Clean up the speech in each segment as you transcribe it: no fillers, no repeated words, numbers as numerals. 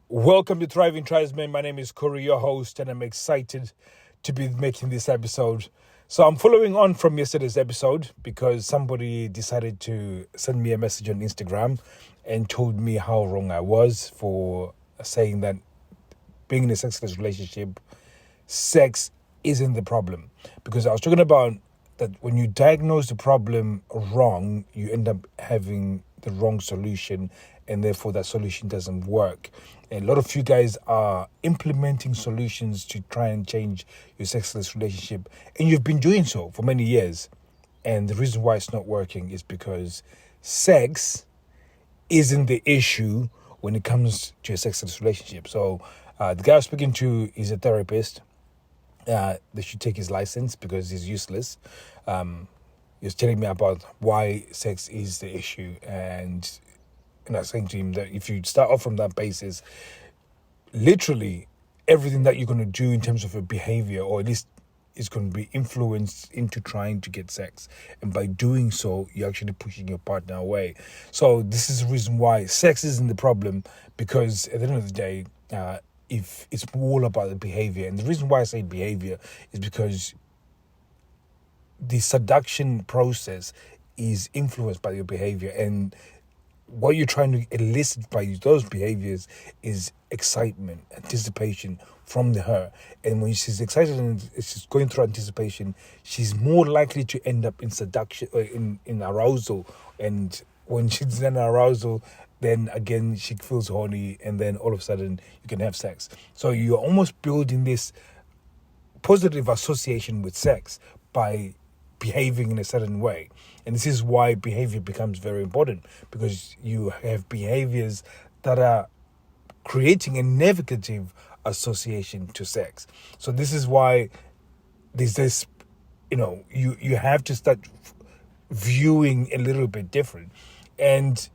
Welcome to Thriving Tribesmen. My name is Corey, your host, and I'm excited to be making this episode. So I'm following on from yesterday's episode because somebody decided to send me a message on Instagram and told me how wrong I was for saying that being in a sexless relationship, sex isn't the problem. Because I was talking about that when you diagnose the problem wrong, you end up having the wrong solution, and therefore that solution doesn't work. And a lot of you guys are implementing solutions to try and change your sexless relationship, and you've been doing so for many years. And the reason why it's not working is because sex isn't the issue when it comes to a sexless relationship. So the guy I was speaking to is a therapist. They should take his license because he's useless. He was telling me about why sex is the issue, and I was saying to him that if you start off from that basis, literally everything that you're going to do in terms of your behavior, or at least is going to be influenced into trying to get sex. And by doing so, you're actually pushing your partner away. So this is the reason why sex isn't the problem, because at the end of the day, if it's all about the behavior. And the reason why I say behavior is because the seduction process is influenced by your behavior, and what you're trying to elicit by those behaviors is excitement, anticipation from her. And when she's excited and she's going through anticipation, she's more likely to end up in seduction, in arousal. And when she's in arousal, then again she feels horny, and then all of a sudden you can have sex. So you're almost building this positive association with sex by behaving in a certain way. And this is why behavior becomes very important, because you have behaviors that are creating a negative association to sex. So this is why there's this, you have to start viewing a little bit different. And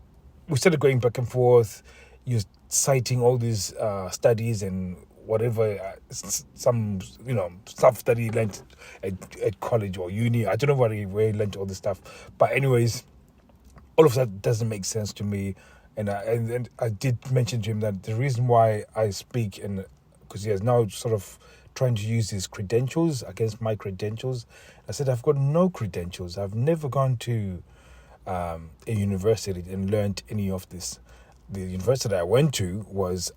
we started going back and forth, you're citing all these studies and whatever, some stuff that he learned at college or uni. I don't know where he learned all this stuff, but anyways, all of that doesn't make sense to me. And I did mention to him that the reason why I speak, and because he has now sort of trying to use his credentials against my credentials. I said, I've got no credentials. I've never gone to a university and learned any of this. The university I went to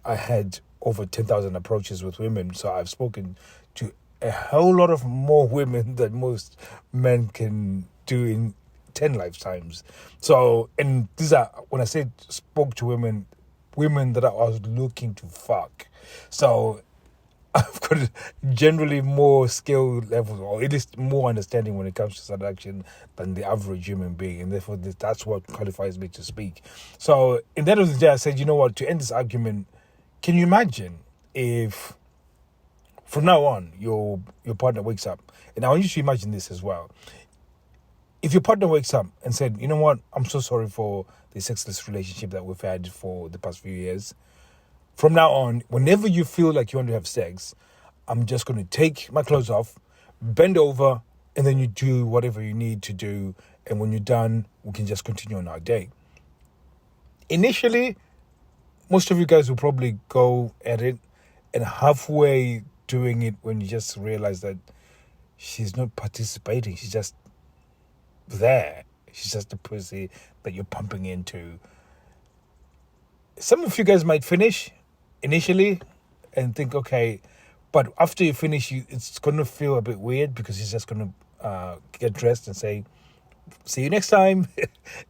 I had over 10,000 approaches with women. So I've spoken to a whole lot of more women than most men can do in 10 lifetimes. So, and these are, when I said spoke to women that I was looking to fuck. So I've got generally more skill levels, or at least more understanding when it comes to seduction than the average human being, and therefore that's what qualifies me to speak. So in the end of the day, I said, you know what, to end this argument, can you imagine if from now on your partner wakes up, and I want you to imagine this as well. If your partner wakes up and said, you know what, I'm so sorry for the sexless relationship that we've had for the past few years. From now on, whenever you feel like you want to have sex, I'm just going to take my clothes off, bend over, and then you do whatever you need to do. And when you're done, we can just continue on our day. Initially, most of you guys will probably go at it, and halfway doing it, when you just realize that she's not participating, she's just there. She's just a pussy that you're pumping into. Some of you guys might finish initially and think, okay, but after you finish, it's going to feel a bit weird, because she's just going to get dressed and say, see you next time,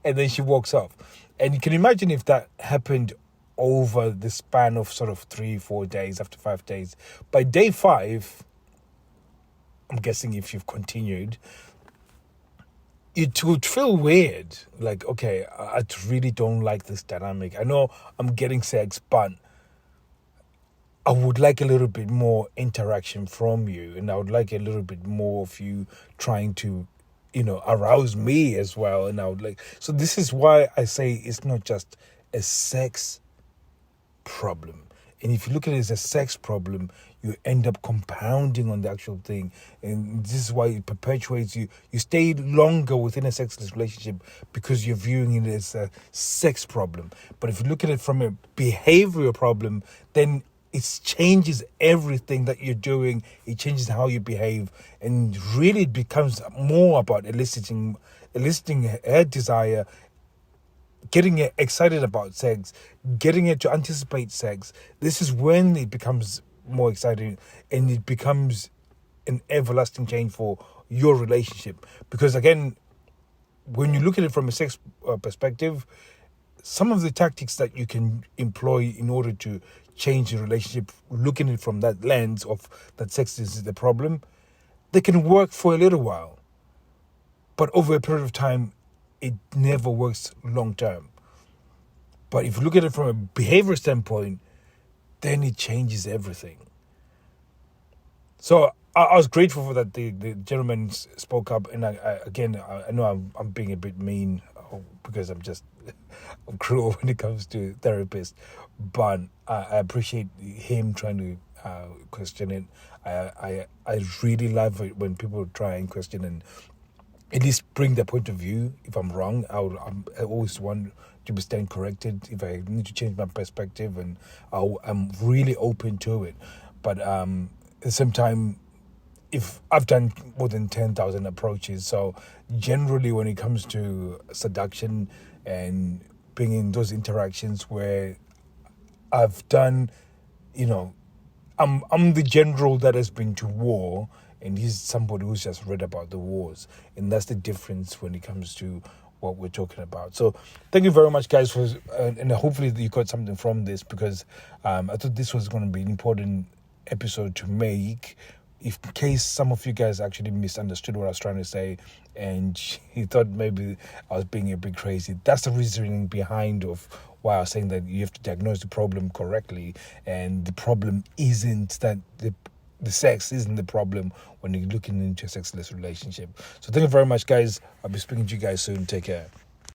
and then she walks off. And you can imagine if that happened over the span of sort of 3-4 days, after 5 days. By day 5, I'm guessing if you've continued, it would feel weird. Like, okay, I really don't like this dynamic. I know I'm getting sex, but I would like a little bit more interaction from you, and I would like a little bit more of you trying to, arouse me as well. And I would like, so this is why I say it's not just a sex problem. And if you look at it as a sex problem, you end up compounding on the actual thing. And this is why it perpetuates you. You stay longer within a sexless relationship because you're viewing it as a sex problem. But if you look at it from a behavioral problem, then it changes everything that you're doing. It changes how you behave. And really it becomes more about eliciting her desire, getting her excited about sex, getting her to anticipate sex. This is when it becomes more exciting and it becomes an everlasting change for your relationship. Because again, when you look at it from a sex perspective, some of the tactics that you can employ in order to change the relationship, looking at it from that lens of that sex is the problem, they can work for a little while. But over a period of time, it never works long term. But if you look at it from a behavior standpoint, then it changes everything. So I was grateful for that the gentleman spoke up. And I know I'm being a bit mean because I'm cruel when it comes to therapists. But I appreciate him trying to question it. I really love it when people try and question and at least bring their point of view. If I'm wrong, I always want to be stand corrected. If I need to change my perspective, and I'm really open to it. But at the same time, if I've done more than 10,000 approaches, so generally when it comes to seduction and being in those interactions where I've done, I'm the general that has been to war, and he's somebody who's just read about the wars. And that's the difference when it comes to what we're talking about. So thank you very much, guys, for and hopefully you got something from this, because I thought this was going to be an important episode to make, if in case some of you guys actually misunderstood what I was trying to say and you thought maybe I was being a bit crazy. That's the reasoning behind of why I was saying that you have to diagnose the problem correctly, and the problem isn't that the sex isn't the problem when you're looking into a sexless relationship. So thank you very much, guys. I'll be speaking to you guys soon. Take care.